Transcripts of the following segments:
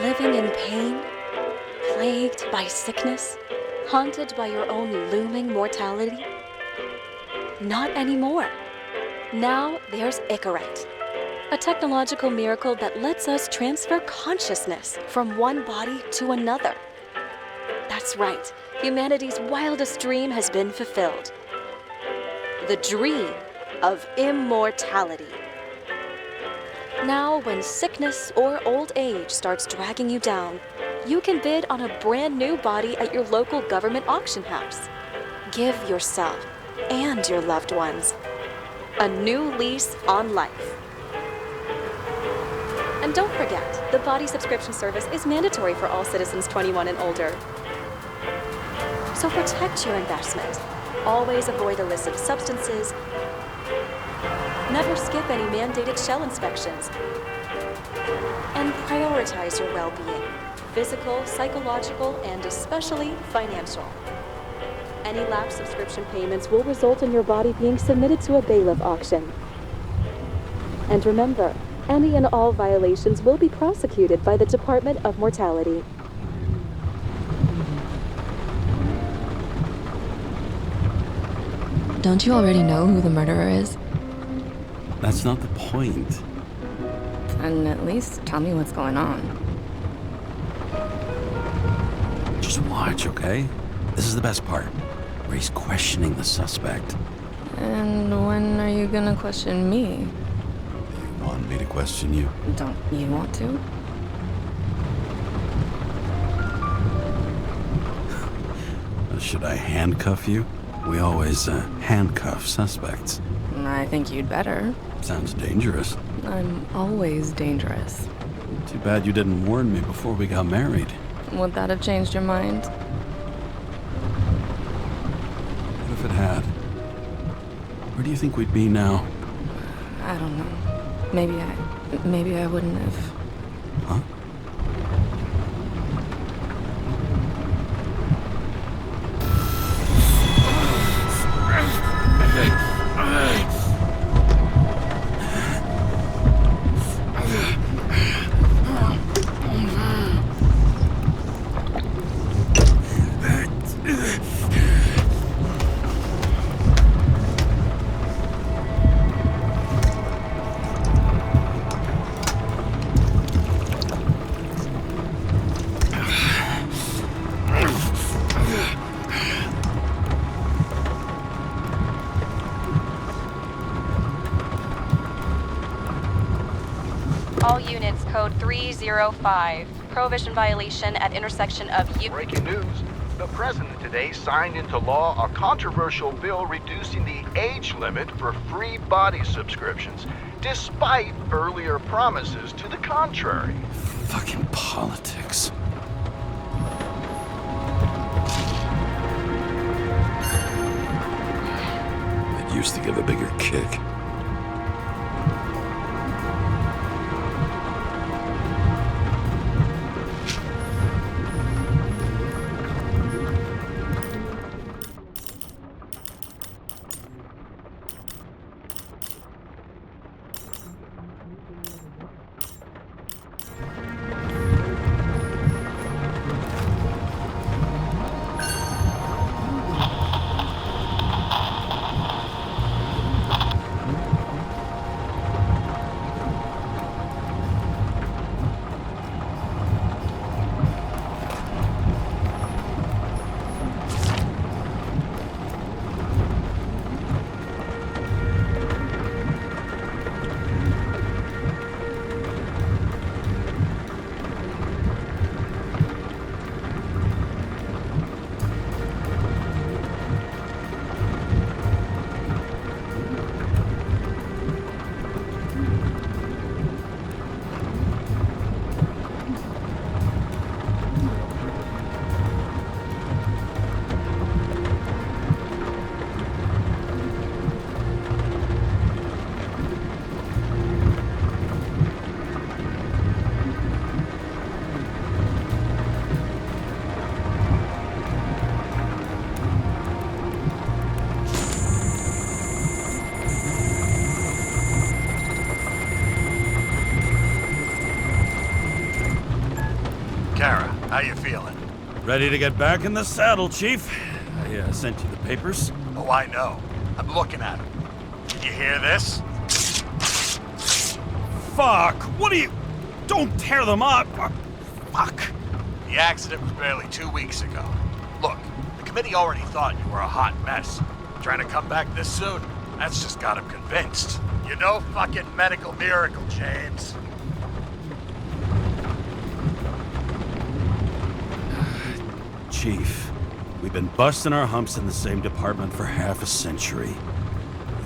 Living in pain, plagued by sickness, haunted by your own looming mortality? Not anymore. Now there's Icarite, a technological miracle that lets us transfer consciousness from one body to another. That's right, humanity's wildest dream has been fulfilled. The dream of immortality. Now, when sickness or old age starts dragging you down, you can bid on a brand new body at your local government auction house. Give yourself and your loved ones a new lease on life. And don't forget, the body subscription service is mandatory for all citizens 21 and older. So protect your investment. Always avoid illicit substances. Never skip any mandated shell inspections. And prioritize your well-being, physical, psychological, and especially financial. Any lapsed subscription payments will result in your body being submitted to a bailiff auction. And remember, any and all violations will be prosecuted by the Department of Mortality. Don't you already know who the murderer is? That's not the point. And at least tell me what's going on. Just watch, okay? This is the best part, where he's questioning the suspect. And when are you gonna question me? You want me to question you? Don't you want to? Should I handcuff you? We always handcuff suspects. I think you'd better. Sounds dangerous. I'm always dangerous. Too bad you didn't warn me before we got married. Would that have changed your mind? What if it had? Where do you think we'd be now? I don't know. Maybe I wouldn't have. Huh? All units, code 305. Prohibition violation at intersection of Breaking news. The president today signed into law a controversial bill reducing the age limit for free body subscriptions, despite earlier promises to the contrary. Fucking politics. It used to give a bigger kick. Ready to get back in the saddle, Chief. I sent you the papers. Oh, I know. I'm looking at them. Did you hear this? Fuck! What are you... Don't tear them up! Fuck! The accident was barely 2 weeks ago. Look, the committee already thought you were a hot mess. Trying to come back this soon, that's just got them convinced. You're no fucking medical miracle, James. Chief, we've been busting our humps in the same department for half a century.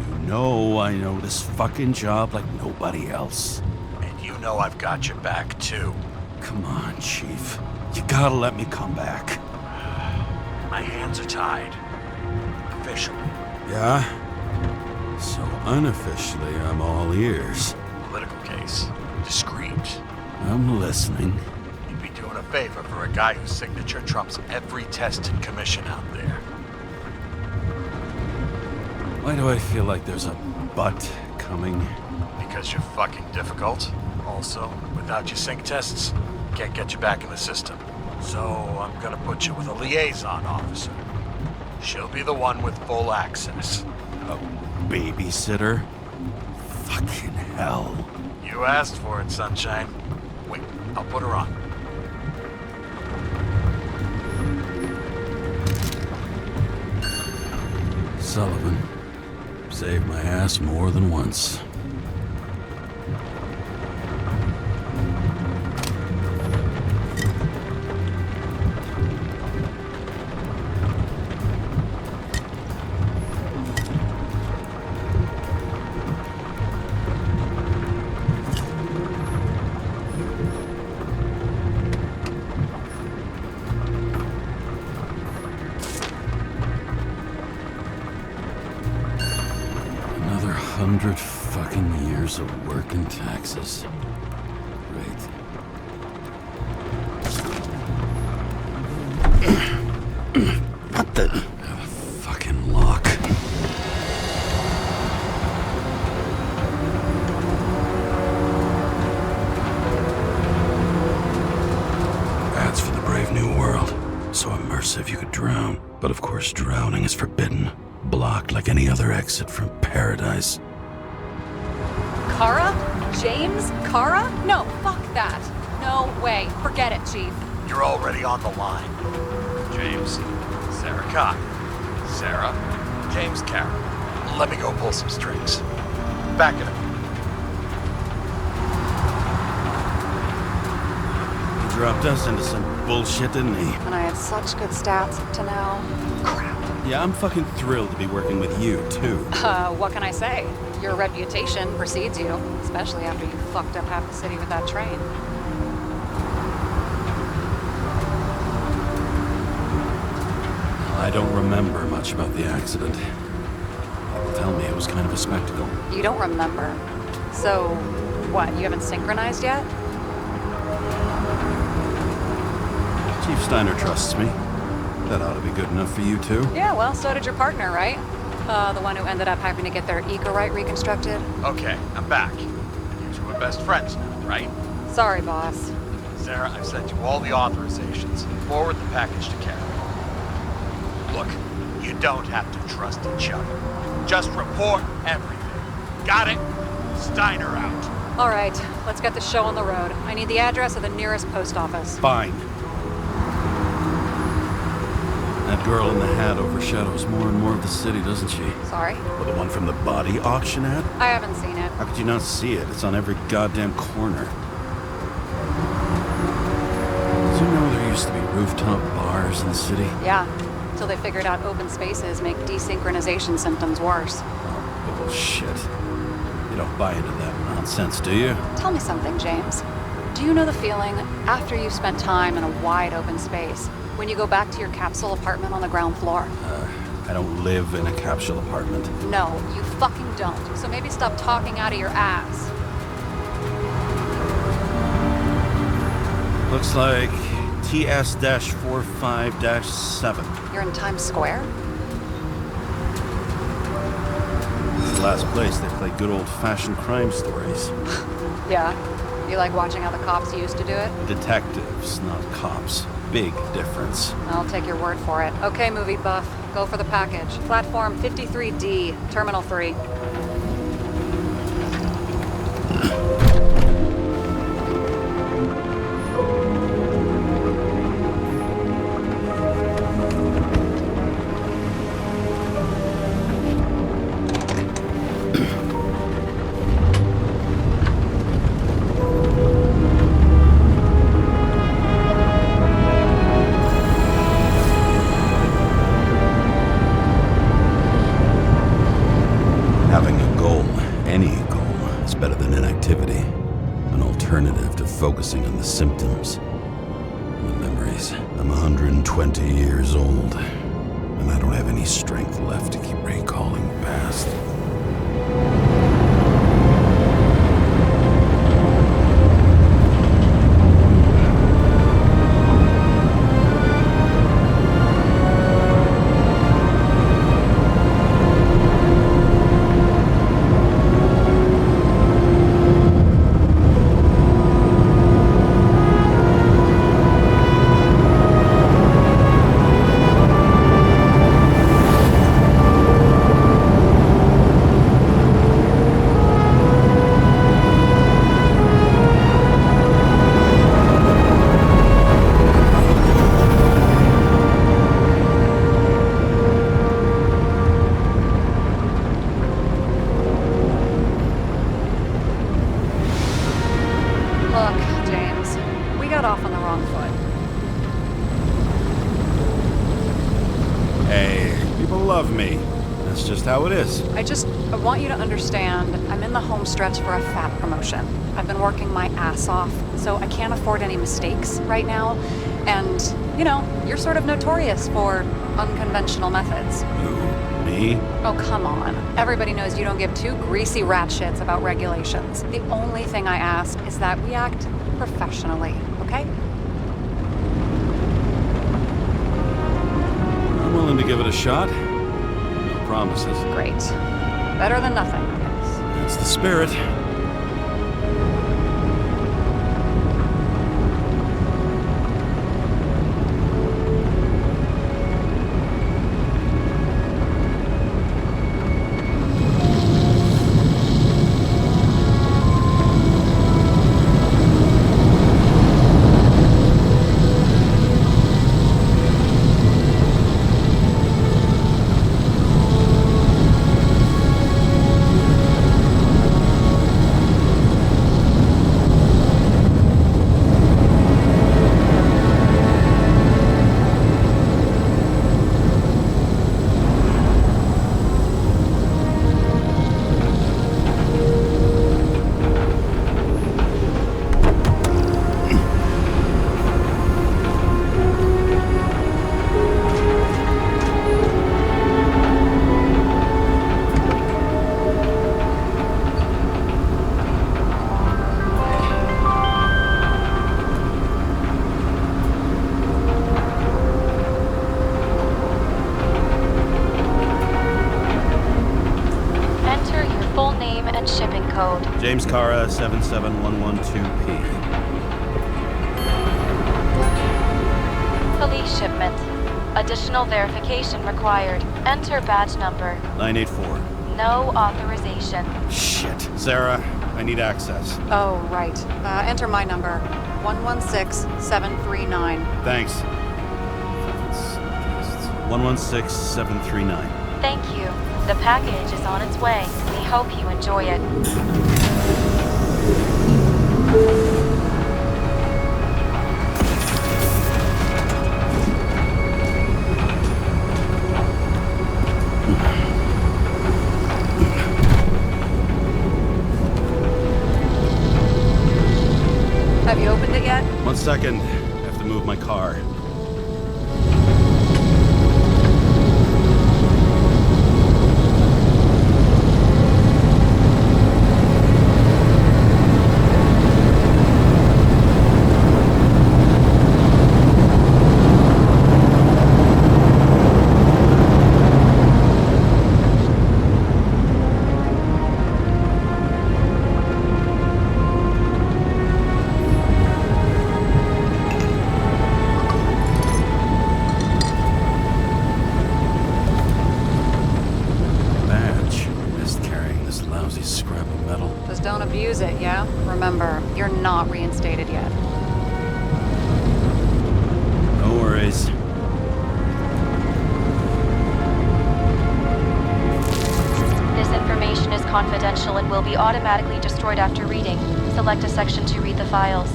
You know I know this fucking job like nobody else. And you know I've got your back, too. Come on, Chief. You gotta let me come back. My hands are tied. Officially. Yeah? So unofficially, I'm all ears. Political case. Discreet. I'm listening. You'd be doing a favor for a guy whose signature trumps every test and commission out there. Why do I feel like there's a but coming? Because you're fucking difficult. Also, without your sync tests, can't get you back in the system. So I'm gonna put you with a liaison officer. She'll be the one with full access. A babysitter? Fucking hell. You asked for it, Sunshine. Wait, I'll put her on. Sullivan. Saved my ass more than once. Another 100 fucking years of work and taxes. Great. What the? Fucking lock. That's for the brave new world. So immersive you could drown. But of course drowning is forbidden. Blocked like any other exit from paradise. Kara? James? Kara? No, fuck that. No way. Forget it, Chief. You're already on the line. James, Sarah Cott, Sarah, James Carroll. Let me go pull some strings. Back it up. He dropped us into some bullshit, didn't he? And I had such good stats up to now. Crap. Yeah, I'm fucking thrilled to be working with you, too. What can I say? Your reputation precedes you, especially after you fucked up half the city with that train. I don't remember much about the accident. People tell me it was kind of a spectacle. You don't remember. So, what, you haven't synchronized yet? Chief Steiner trusts me. That ought to be good enough for you, too. Yeah, well, so did your partner, right? The one who ended up having to get their eco-right reconstructed. Okay, I'm back. You two are best friends now, right? Sorry, boss. Sarah, I've sent you all the authorizations. Forward the package to Carol. Look, you don't have to trust each other. Just report everything. Got it? Steiner out. All right, let's get the show on the road. I need the address of the nearest post office. Fine. That girl in the hat overshadows more and more of the city, doesn't she? Sorry? Well, the one from the body auction ad? I haven't seen it. How could you not see it? It's on every goddamn corner. Did you know there used to be rooftop bars in the city? Yeah, till they figured out open spaces make desynchronization symptoms worse. Oh, bullshit. You don't buy into that nonsense, do you? Tell me something, James. Do you know the feeling after you've spent time in a wide open space, when you go back to your capsule apartment on the ground floor? I don't live in a capsule apartment. No, you fucking don't. So maybe stop talking out of your ass. Looks like TS-45-7. You're in Times Square? It's the last place they play good old-fashioned crime stories. Yeah. You like watching how the cops used to do it? Detectives, not cops. big difference. I'll take your word for it. Okay, movie buff. Go for the package. Platform 53D, Terminal 3. Having a goal, any goal, is better than inactivity. An alternative to focusing on the symptoms and the memories. I'm 120 years old, and I don't have any strength left to keep recalling the past. Look, James, we got off on the wrong foot. Hey, people love me. That's just how it is. I want you to understand, I'm in the home stretch for a fat promotion. I've been working my ass off, so I can't afford any mistakes right now. And, you know, you're sort of notorious for unconventional methods. Who? Me? Oh, come on. Everybody knows you don't give two greasy rat shits about regulations. The only thing I ask is that we act professionally, okay? I'm willing to give it a shot. No promises. Great. Better than nothing, I guess. That's the spirit. James Cara 77112P. Police shipment. Additional verification required. Enter badge number. 984. No authorization. Shit. Sarah, I need access. Oh, right. Enter my number. 116739. Thanks. 116739. Thank you. The package is on its way. We hope you enjoy it. Have you opened it yet? 1 second. I have to move my car. scrap of metal. Just don't abuse it, yeah? Remember, you're not reinstated yet. No worries. This information is confidential and will be automatically destroyed after reading. Select a section to read the files.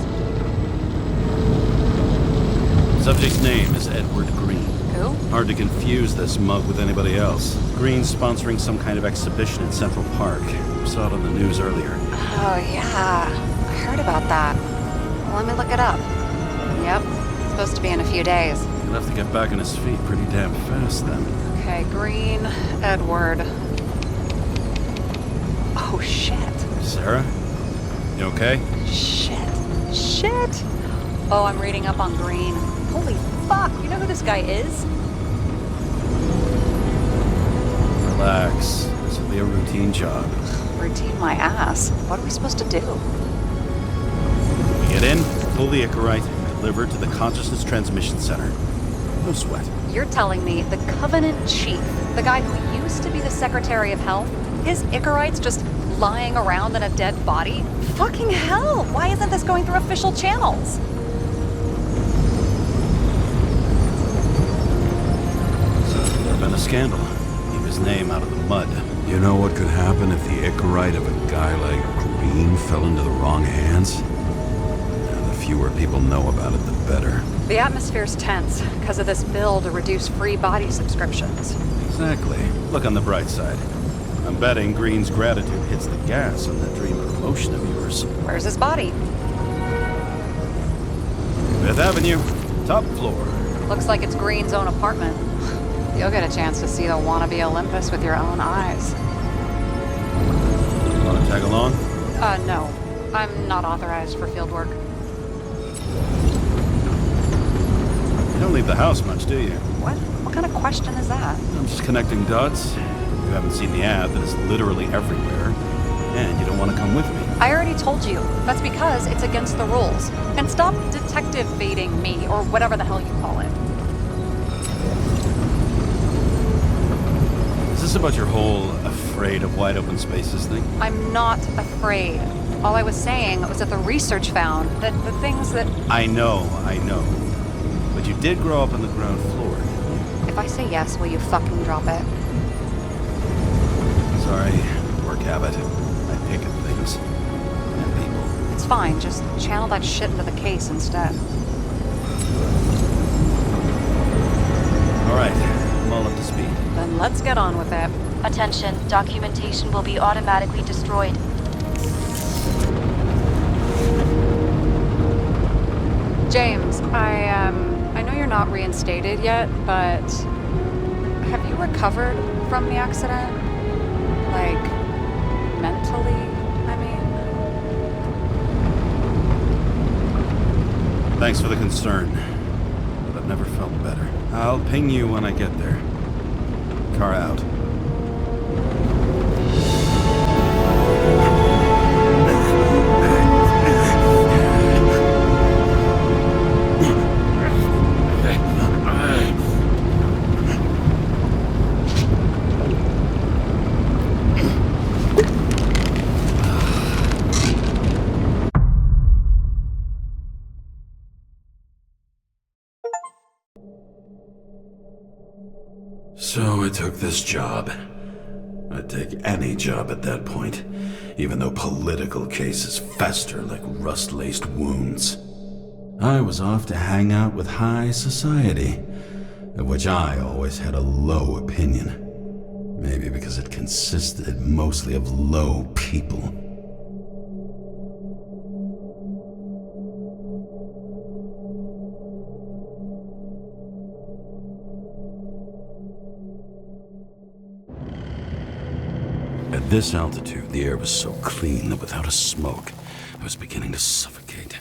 Subject's name is Edward Green. Who? Hard to confuse this mug with anybody else. Green's sponsoring some kind of exhibition in Central Park. Saw it on the news earlier. Oh, yeah. I heard about that. Well, let me look it up. Yep. It's supposed to be in a few days. He'll have to get back on his feet pretty damn fast then. Okay, Green, Edward. Oh, shit. Sarah? You okay? Shit. Oh, I'm reading up on Green. Holy fuck, you know who this guy is? Relax. This will be a routine job. Routine my ass. What are we supposed to do? We get in, pull the Icarite, and deliver it to the Consciousness Transmission Center. No sweat. You're telling me the Covenant Chief, the guy who used to be the Secretary of Health, his Icarite's just lying around in a dead body? Fucking hell! Why isn't this going through official channels? There's been a scandal. Keep his name out of the mud. You know what could happen if the Icarite of a guy like Green fell into the wrong hands? And the fewer people know about it, the better. The atmosphere's tense because of this bill to reduce free body subscriptions. Exactly. Look on the bright side. I'm betting Green's gratitude hits the gas on that dream promotion of yours. Where's his body? Fifth Avenue, top floor. Looks like it's Green's own apartment. You'll get a chance to see the wannabe Olympus with your own eyes. Want to tag along? No. I'm not authorized for field work. You don't leave the house much, do you? What? What kind of question is that? I'm just connecting dots. You haven't seen the ad that is literally everywhere, and you don't want to come with me. I already told you. That's because it's against the rules. And stop detective baiting me, or whatever the hell you call it. Is this about your whole afraid of wide open spaces thing? I'm not afraid. All I was saying was that the research found that the things that... I know. But you did grow up on the ground floor. If I say yes, will you fucking drop it? Sorry, work habit. I pick at things. And people. It's fine, just channel that shit into the case instead. Alright, I'm all up to speed. Then let's get on with it. Attention, documentation will be automatically destroyed. James, I know you're not reinstated yet, but have you recovered from the accident? Like, mentally, I mean? Thanks for the concern, but I've never felt better. I'll ping you when I get there. Car out. So I took this job. I'd take any job at that point, even though political cases fester like rust-laced wounds. I was off to hang out with high society, of which I always had a low opinion. Maybe because it consisted mostly of low people. At this altitude, the air was so clean that without a smoke, I was beginning to suffocate.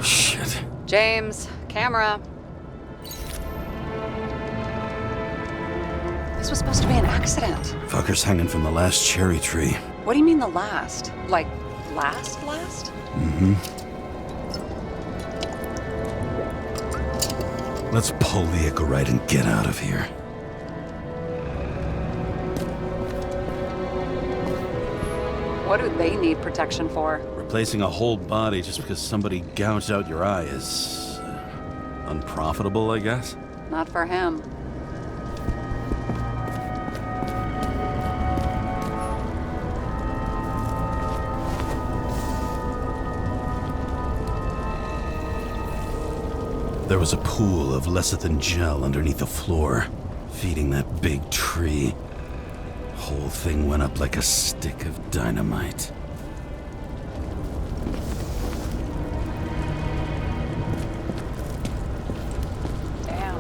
Shit. James, camera. This was supposed to be an accident. Fucker's hanging from the last cherry tree. What do you mean the last? Like, last? Let's pull the Icarite and get out of here. What do they need protection for? Replacing a whole body just because somebody gouged out your eye is unprofitable, I guess. Not for him. There was a pool of lecithin gel underneath the floor, feeding that big tree. Whole thing went up like a stick of dynamite. Damn.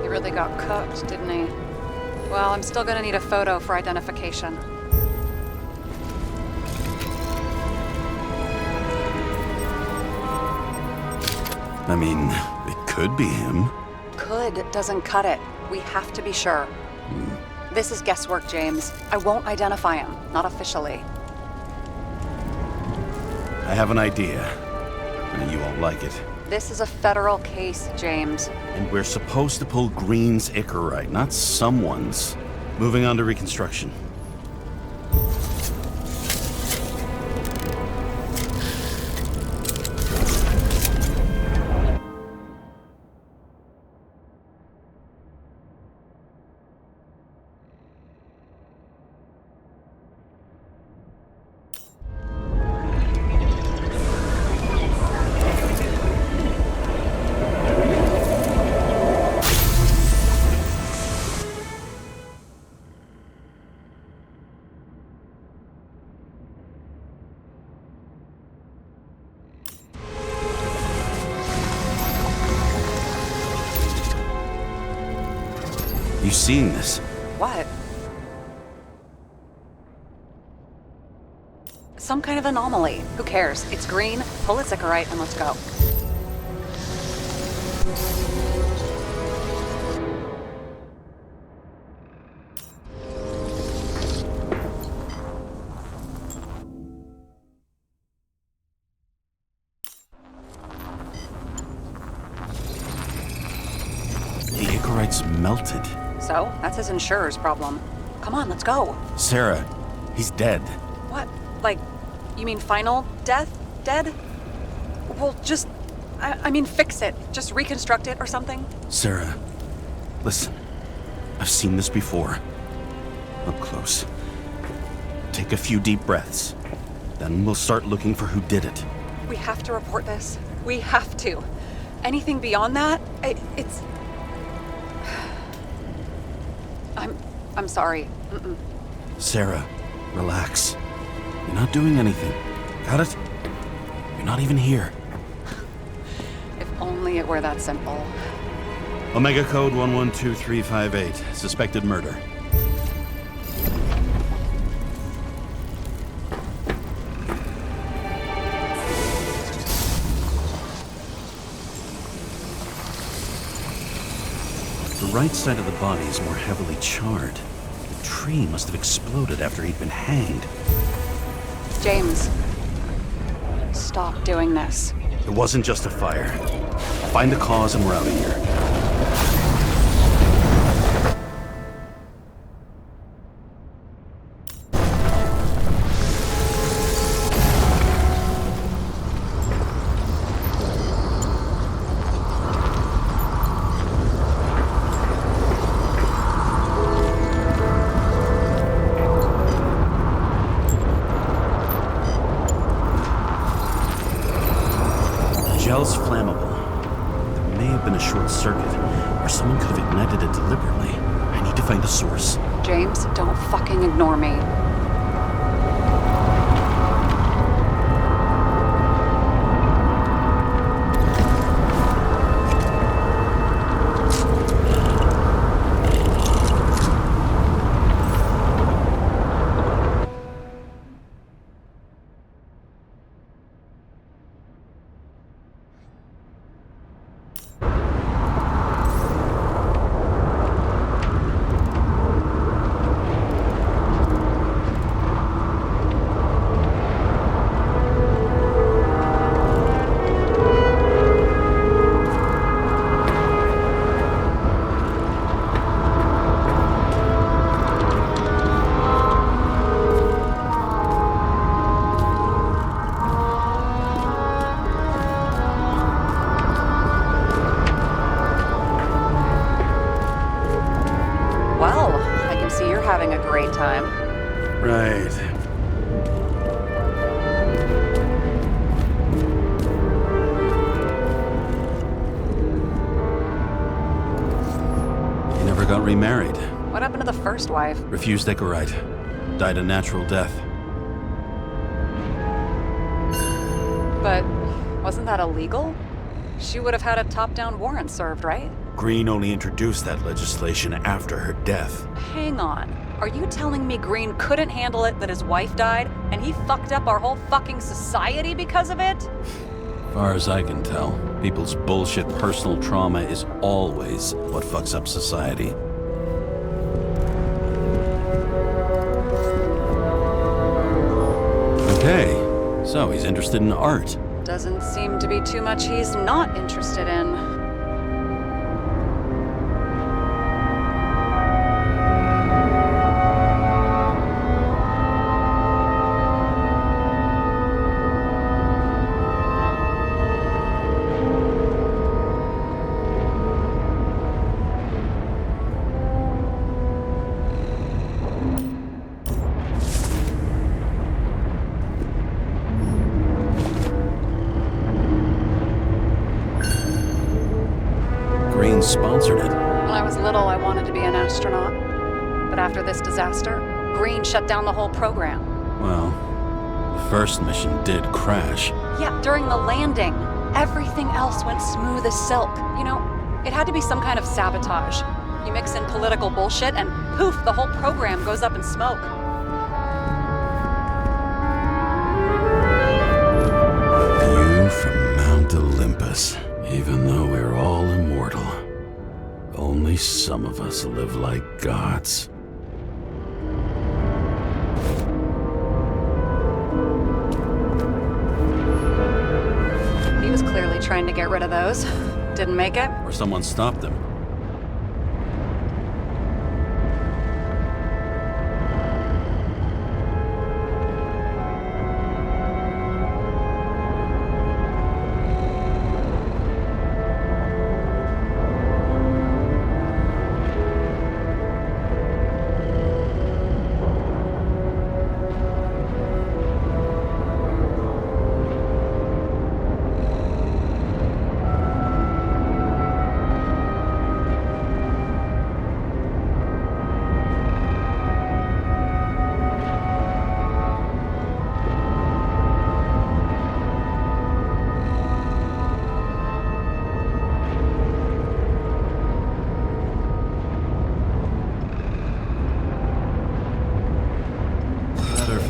He really got cooked, didn't he? Well, I'm still gonna need a photo for identification. I mean, it could be him. Could doesn't cut it. We have to be sure. This is guesswork, James. I won't identify him. Not officially. I have an idea. And you won't like it. This is a federal case, James. And we're supposed to pull Green's Icarite, not someone's. Moving on to reconstruction. You seeing this? What? Some kind of anomaly. Who cares? It's green, pull its Icarite, and let's go. The Icarite's melted. So, that's his insurer's problem. Come on, let's go. Sarah, he's dead. What? Like, you mean final death? Dead? Well, just... I mean, fix it. Just reconstruct it or something. Sarah, listen. I've seen this before. Up close. Take a few deep breaths. Then we'll start looking for who did it. We have to report this. We have to. Anything beyond that, it's... I'm sorry. Mm-mm. Sarah, relax. You're not doing anything. Got it? You're not even here. If only it were that simple. Omega code 112358. Suspected murder. The right side of the body is more heavily charred. The tree must have exploded after he'd been hanged. James, stop doing this. It wasn't just a fire. Find the cause and we're out of here. Gel's flammable. There may have been a short circuit, or someone could have ignited it deliberately. I need to find the source. James, don't fucking ignore me. having a great time. Right. He never got remarried. What happened to the first wife? Refused Icarite. Died a natural death. But wasn't that illegal? She would have had a top-down warrant served, right? Green only introduced that legislation after her death. Hang on. Are you telling me Green couldn't handle it that his wife died, and he fucked up our whole fucking society because of it? Far as I can tell, people's bullshit personal trauma is always what fucks up society. Okay, so he's interested in art. Doesn't seem to be too much he's not interested in. Green sponsored it. When I was little, I wanted to be an astronaut. But after this disaster, Green shut down the whole program. Well, the first mission did crash. Yeah, during the landing. Everything else went smooth as silk. You know, it had to be some kind of sabotage. You mix in political bullshit and poof, the whole program goes up in smoke. View from Mount Olympus. Even though we're all immortal, only some of us live like gods. He was clearly trying to get rid of those. Didn't make it. Or someone stopped them.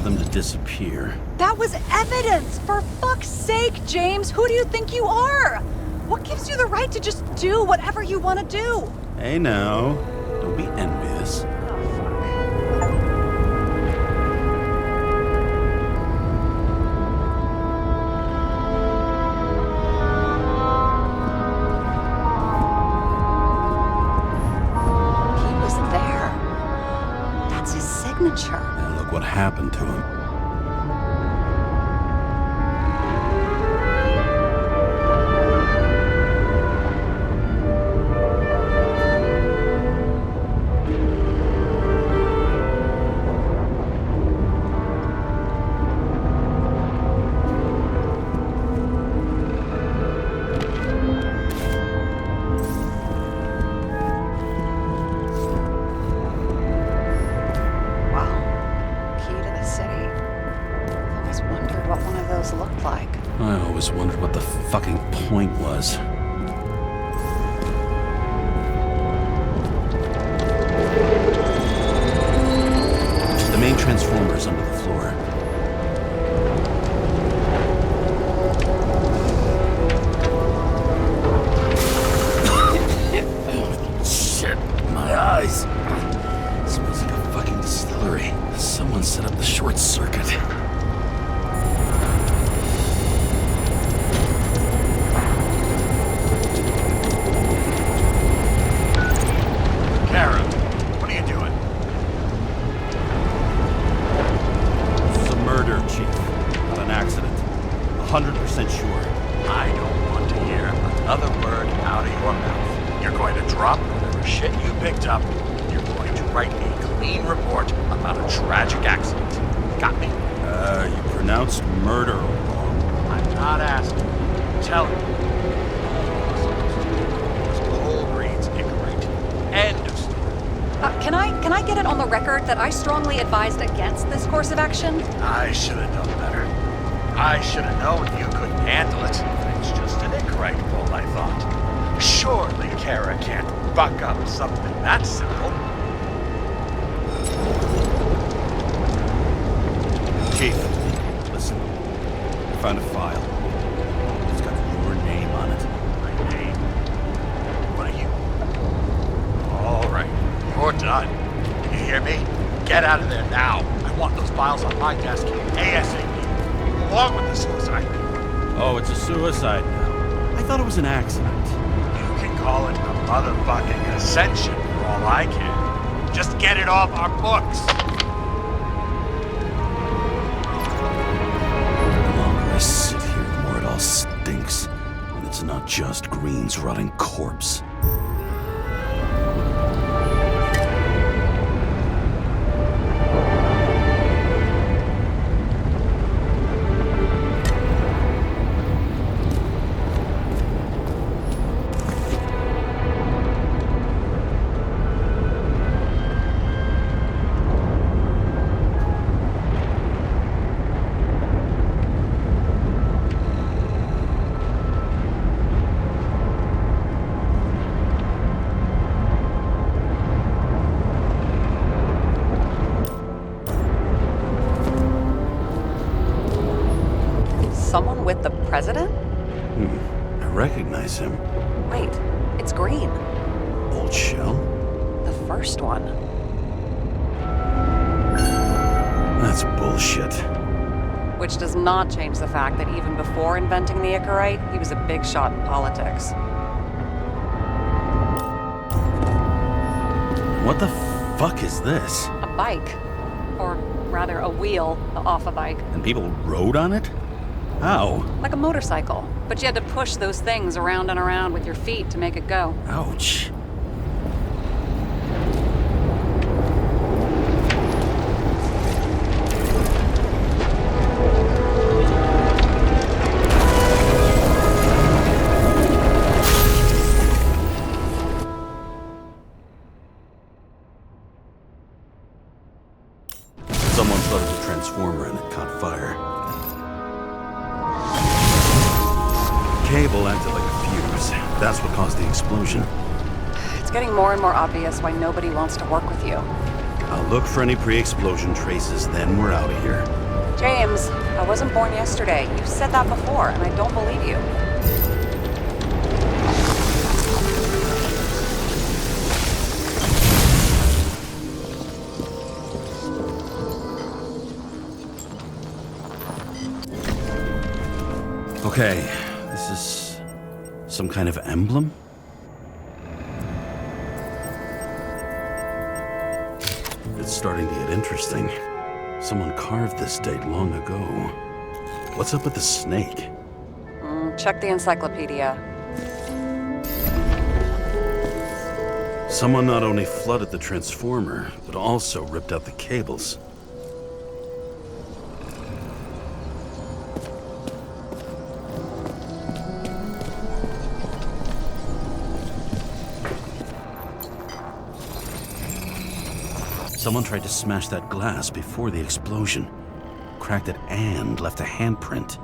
Them to disappear. That was evidence! For fuck's sake, James! Who do you think you are? What gives you the right to just do whatever you want to do? Hey now, don't be envious. He was there. That's his signature. And look what happened to him. Looked like. I always wondered what the fucking point was. The main transformer's under the floor. Shit, my eyes. It smells like a fucking distillery. Someone set up the short circuit. Murder, Chief. Not an accident. 100% sure. I don't want to hear another word out of your mouth. You're going to drop whatever shit you picked up. You're going to write a clean report about a tragic accident. Got me? You pronounced murder wrong. I'm not asking. I'm telling you. Was Cole Green's Icarite. End of story. Can I get it on the record that I strongly advised against this course of action? I should have known better. I should have known you couldn't handle it. It's just an Icarite bull, I thought. Surely Kara can't buck up something that simple. Chief, listen. I found a file. It's got your name on it. My name? What are you? All right, you're done. You hear me? Get out of there now. I want those files on my desk ASAP, along with the suicide paper. Oh, it's a suicide now. I thought it was an accident. You can call it a motherfucking ascension for all I can. Just get it off our books. The longer I sit here, the more it all stinks. And it's not just Green's rotting corpse. Someone with the president? I recognize him. Wait, it's Green. Old Shell? The first one. That's bullshit. Which does not change the fact that even before inventing the Icarite, he was a big shot in politics. What the fuck is this? A bike. Or rather, a wheel off a bike. And people rode on it? How? Like a motorcycle. But you had to push those things around and around with your feet to make it go. Ouch. Someone flooded the transformer and it caught fire. Cable acted like a fuse. That's what caused the explosion. It's getting more and more obvious why nobody wants to work with you. I'll look for any pre-explosion traces, then we're out of here. James, I wasn't born yesterday. You've said that before, and I don't believe you. Okay, this is some kind of emblem? It's starting to get interesting. Someone carved this date long ago. What's up with the snake? Check the encyclopedia. Someone not only flooded the transformer, but also ripped out the cables. Someone tried to smash that glass before the explosion. Cracked it and left a handprint.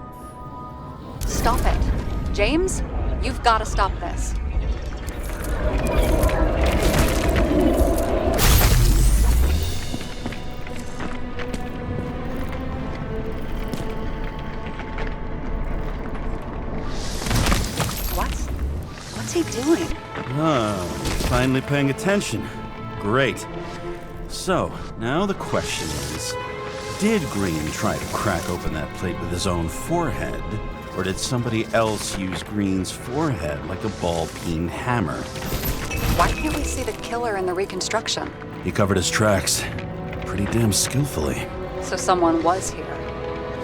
Stop it. James, you've got to stop this. What's he doing? Oh, finally paying attention. Great. So, now the question is, did Green try to crack open that plate with his own forehead, or did somebody else use Green's forehead like a ball-peen hammer? Why can't we see the killer in the reconstruction? He covered his tracks pretty damn skillfully. So someone was here.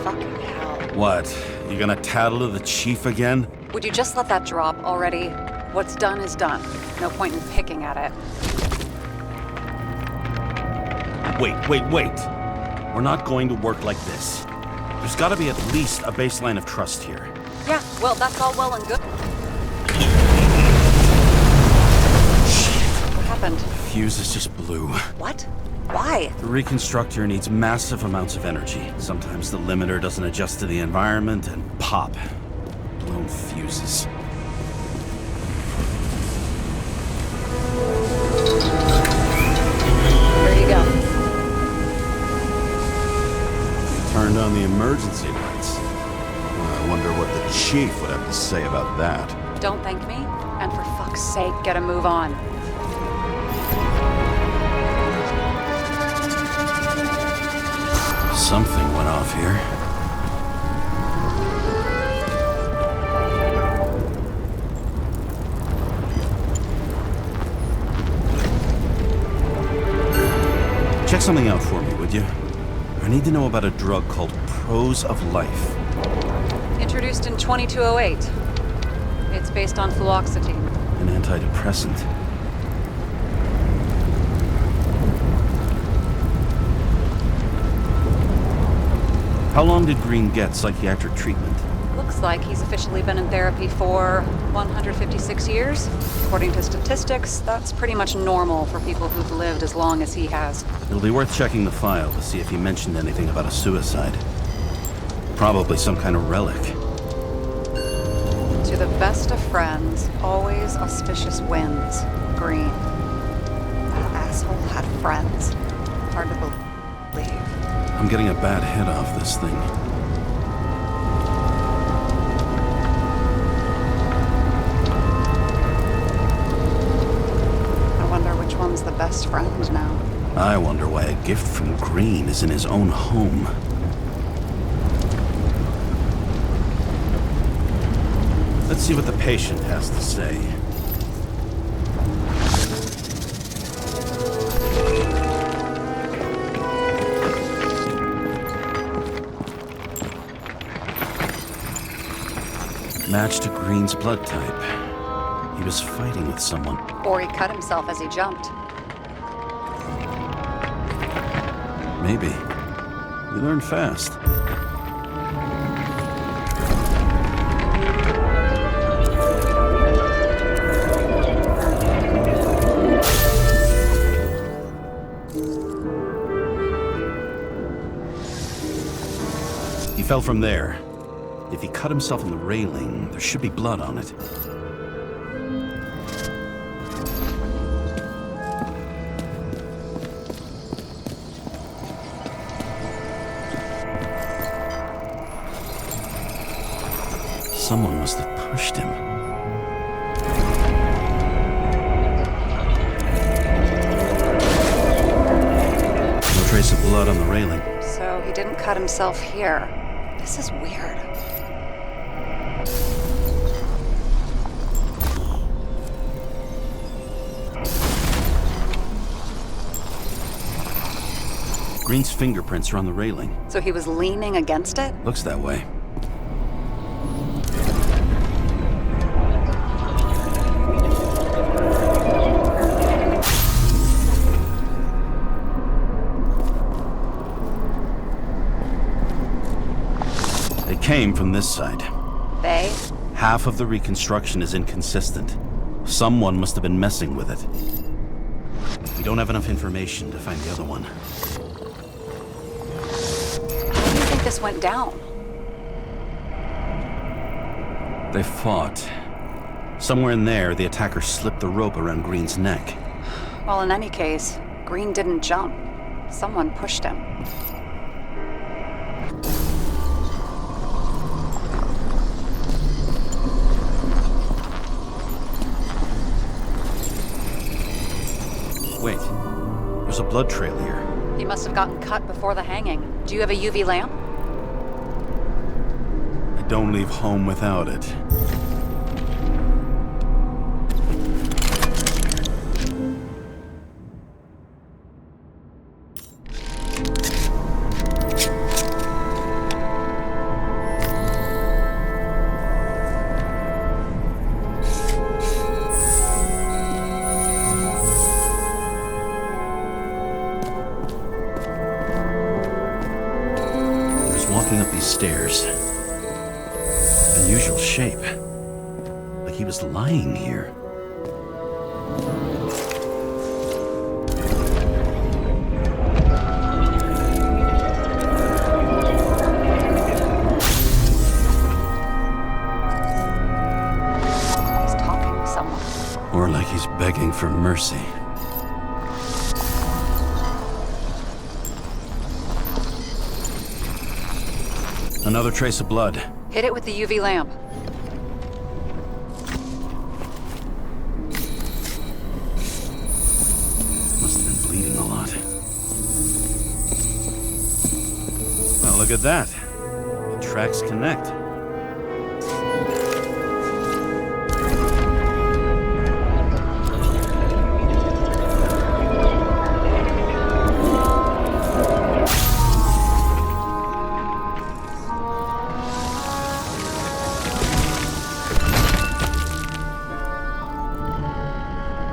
Fucking hell. What, you gonna tattle to the chief again? Would you just let that drop already? What's done is done. No point in picking at it. Wait. We're not going to work like this. There's gotta be at least a baseline of trust here. Yeah, well, that's all well and good. What happened? Fuses just blew. What? Why? The reconstructor needs massive amounts of energy. Sometimes the limiter doesn't adjust to the environment and pop. Blown fuses. There you go. Turned on the emergency lights. I wonder what the chief would have to say about that. Don't thank me, and for fuck's sake, get a move on. Something went off here. Check something out for me, would you? I need to know about a drug called Prose of Life. Introduced in 2208. It's based on fluoxetine. An antidepressant. How long did Green get psychiatric treatment? Looks like he's officially been in therapy for 156 years. According to statistics, that's pretty much normal for people who've lived as long as he has. It'll be worth checking the file to see if he mentioned anything about a suicide. Probably some kind of relic. To the best of friends, always auspicious wins. Green. That asshole had friends. Hard to believe. I'm getting a bad hit off this thing. I wonder which one's the best friend now. I wonder why a gift from Green is in his own home. Let's see what the patient has to say. Match to Green's blood type. He was fighting with someone. Or he cut himself as he jumped. Maybe. You learn fast. He fell from there. If he cut himself in the railing, there should be blood on it. Someone must have pushed him. No trace of blood on the railing. So he didn't cut himself here. This is weird. Green's fingerprints are on the railing. So he was leaning against it? Looks that way. They came from this side. They? Half of the reconstruction is inconsistent. Someone must have been messing with it. We don't have enough information to find the other one. How do you think this went down? They fought. Somewhere in there, the attacker slipped the rope around Green's neck. Well, in any case, Green didn't jump. Someone pushed him. Wait, there's a blood trail here. He must have gotten cut before the hanging. Do you have a UV lamp? I don't leave home without it. these stairs. Unusual shape. Like he was lying here. He's talking to someone. Or like he's begging for mercy. Another trace of blood. Hit it with the UV lamp. Must have been bleeding a lot. Well, look at that. The tracks connect.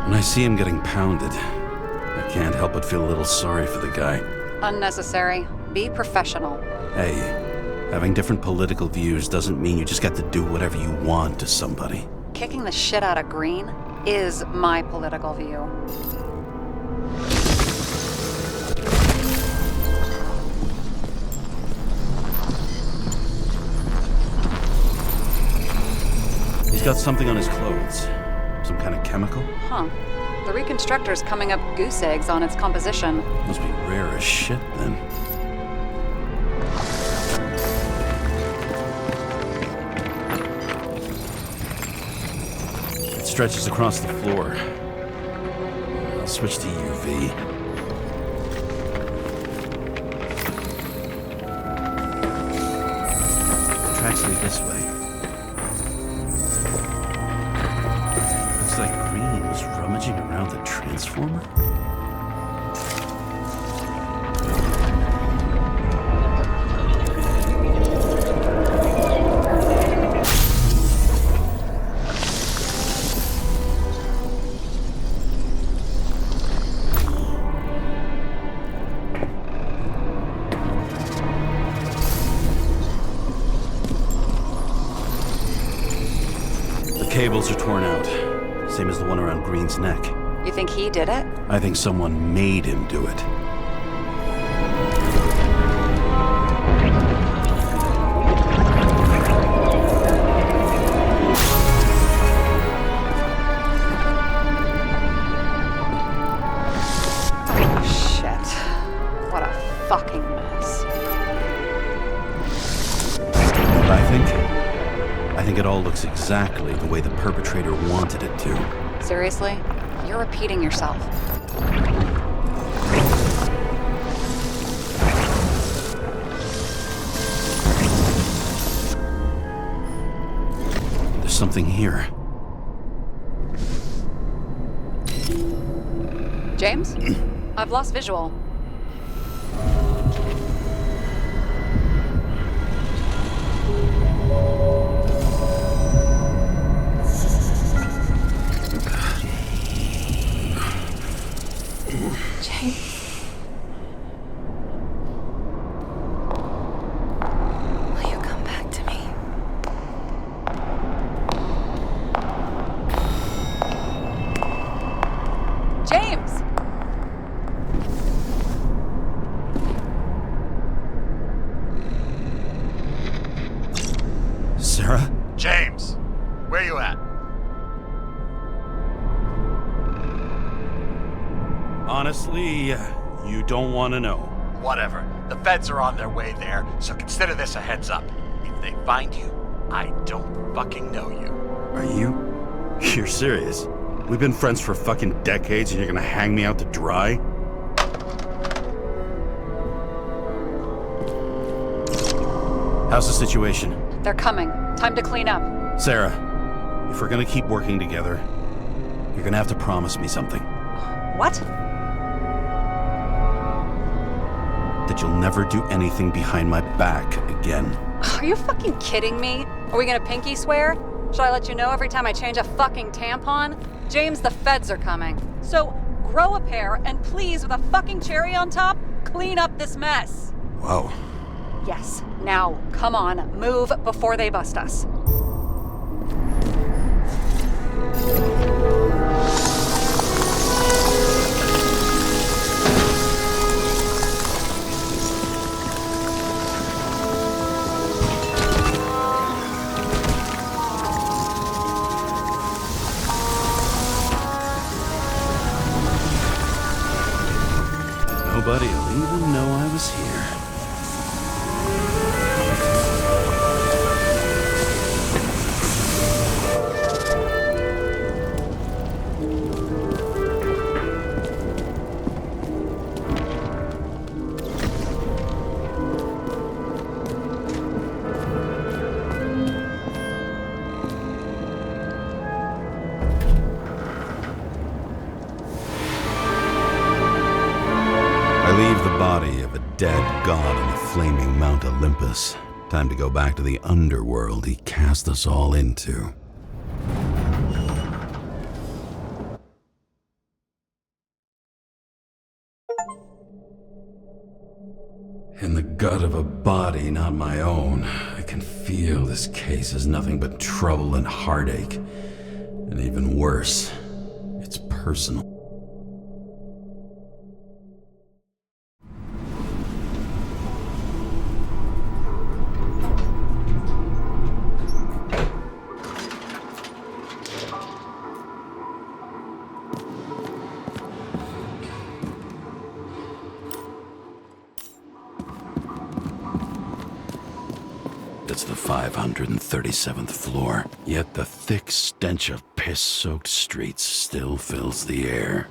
When I see him getting pounded, I can't help but feel a little sorry for the guy. Unnecessary. Be professional. Hey, having different political views doesn't mean you just get to do whatever you want to somebody. Kicking the shit out of Green is my political view. He's got something on his clothes. Some kind of chemical? Huh. The reconstructor's coming up goose eggs on its composition. Must be rare as shit, then. It stretches across the floor. I'll switch to UV. The tracks lead this way. Looks like Green was rummaging around the transformer. The cables are torn out. Same as the one around Green's neck. You think he did it? I think someone made him do it. Shit. What a fucking mess. What I think it all looks exactly the way the perpetrator wanted it to. Seriously? You're repeating yourself. There's something here. James? I've lost visual. James? Will you come back to me? James! Sarah? James, where you at? Honestly, you don't want to know. Whatever. The feds are on their way there, so consider this a heads up. If they find you, I don't fucking know you. Are you? You're serious? We've been friends for fucking decades and you're gonna hang me out to dry? How's the situation? They're coming. Time to clean up. Sarah, if we're gonna keep working together, you're gonna have to promise me something. What? That you'll never do anything behind my back again. Are you fucking kidding me? Are we gonna pinky swear? Should I let you know every time I change a fucking tampon? James, the feds are coming. So grow a pair and please, with a fucking cherry on top, clean up this mess. Wow. Yes, now, come on, move before they bust us. Nobody will even know I was here. I leave the body of a dead god on the flaming Mount Olympus. Time to go back to the underworld he cast us all into. In the gut of a body not my own, I can feel this case is nothing but trouble and heartache. And even worse, it's personal. It's the 537th floor, yet the thick stench of piss-soaked streets still fills the air.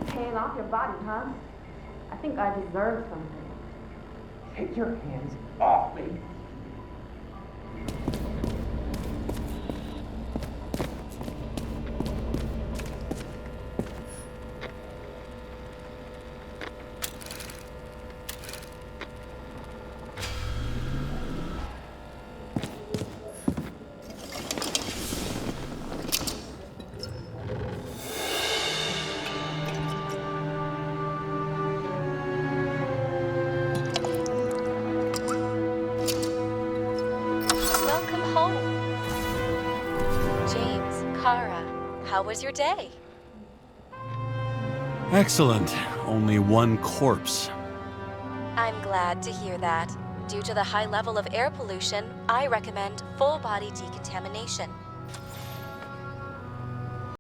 Paying off your body, huh? I think I deserve something. Take your hands off me. How was your day? Excellent. Only one corpse. I'm glad to hear that. Due to the high level of air pollution, I recommend full-body decontamination.